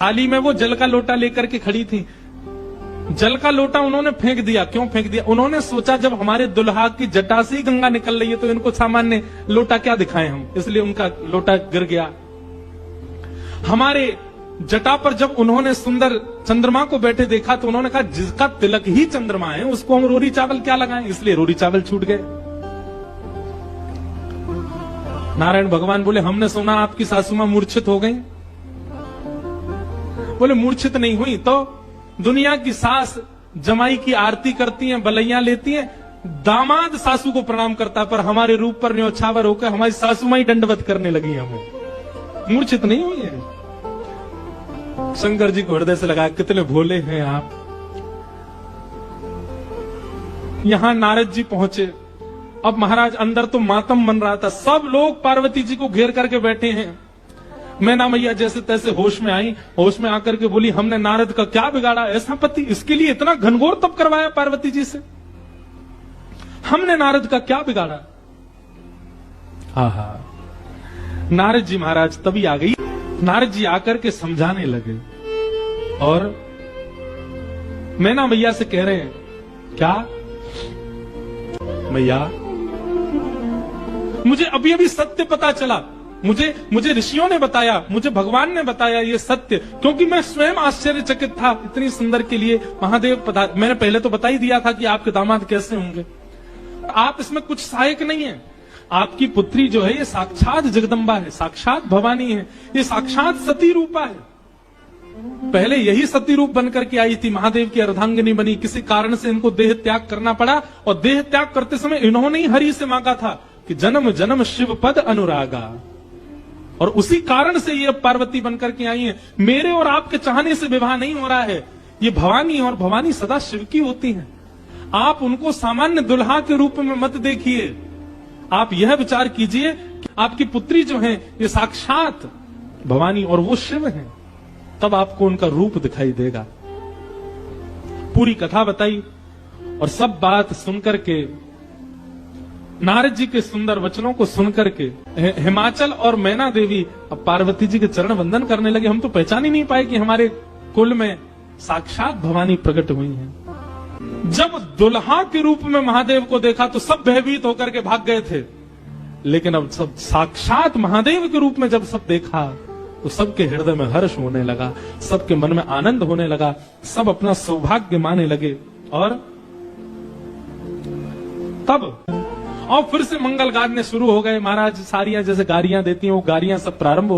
थाली में वो जल का लोटा लेकर के खड़ी थी। जल का लोटा उन्होंने फेंक दिया। क्यों फेंक दिया? उन्होंने सोचा जब हमारे दुल्हा की जटा से ही गंगा निकल रही है तो इनको सामान्य लोटा क्या दिखाएं हम, इसलिए उनका लोटा गिर गया। हमारे जटा पर जब उन्होंने सुंदर चंद्रमा को बैठे देखा तो उन्होंने कहा जिसका तिलक ही चंद्रमा है उसको हम रोरी चावल क्या लगाएं, इसलिए रोरी चावल छूट गए। नारायण भगवान बोले हमने सुना आपकी सासू मां मूर्छित हो गई। बोले मूर्छित नहीं हुई तो दुनिया की सास जमाई की आरती करती हैं, बलैया लेती हैं, दामाद सासू को प्रणाम करता, पर हमारे रूप पर न्योछावर होकर हमारी सासू मां ही दंडवत करने लगी। हमें मूर्छित नहीं हुई है। शंकर जी को हृदय से लगाया, कितने भोले हैं आप। यहां नारद जी पहुंचे। अब महाराज अंदर तो मातम बन रहा था, सब लोग पार्वती जी को घेर करके बैठे हैं। मैना मैया जैसे तैसे होश में आई, होश में आकर के बोली हमने नारद का क्या बिगाड़ा, ऐसा पति, इसके लिए इतना घनघोर तप करवाया पार्वती जी से, हमने नारद का क्या बिगाड़ा। आहा, नारद जी महाराज तभी आ गई। नारद जी आकर के समझाने लगे और मैना मैया से कह रहे हैं क्या मैया, मुझे अभी अभी सत्य पता चला, मुझे ऋषियों ने बताया, मुझे भगवान ने बताया ये सत्य, क्योंकि मैं स्वयं आश्चर्यचकित था। इतनी सुंदर के लिए महादेव मैंने पहले तो बता ही दिया था कि आपके दामाद कैसे होंगे, आप इसमें कुछ सहायक नहीं है। आपकी पुत्री जो है ये साक्षात जगदम्बा है, साक्षात भवानी है, ये साक्षात सती रूपा है। पहले यही सती रूप बनकर के आई थी, महादेव की अर्धांगिनी बनी, किसी कारण से इनको देह त्याग करना पड़ा और देह त्याग करते समय इन्होंने ही हरि से मांगा था कि जन्म जन्म शिव पद अनुरागा, और उसी कारण से ये पार्वती बनकर के आई है। मेरे और आपके चाहने से विवाह नहीं हो रहा है, ये भवानी, और भवानी सदा शिव की होती हैं। आप उनको सामान्य दुल्हा के रूप में मत देखिए, आप यह विचार कीजिए कि आपकी पुत्री जो है ये साक्षात भवानी और वो शिव हैं, तब आपको उनका रूप दिखाई देगा। पूरी कथा बताई और सब बात सुनकर के, नारद जी के सुंदर वचनों को सुनकर के हिमाचल और मैना देवी अब पार्वती जी के चरण वंदन करने लगे। हम तो पहचान ही नहीं पाए कि हमारे कुल में साक्षात भवानी प्रकट हुई हैं। जब दुल्हा के रूप में महादेव को देखा तो सब भयभीत होकर के भाग गए थे, लेकिन अब सब साक्षात महादेव के रूप में जब सब देखा तो सबके हृदय में हर्ष होने लगा, सबके मन में आनंद होने लगा, सब अपना सौभाग्य माने लगे। और तब और फिर से मंगल गाने शुरू हो गए। महाराज सारियां जैसे गारियां देती हैं वो गारियां सब प्रारंभ हो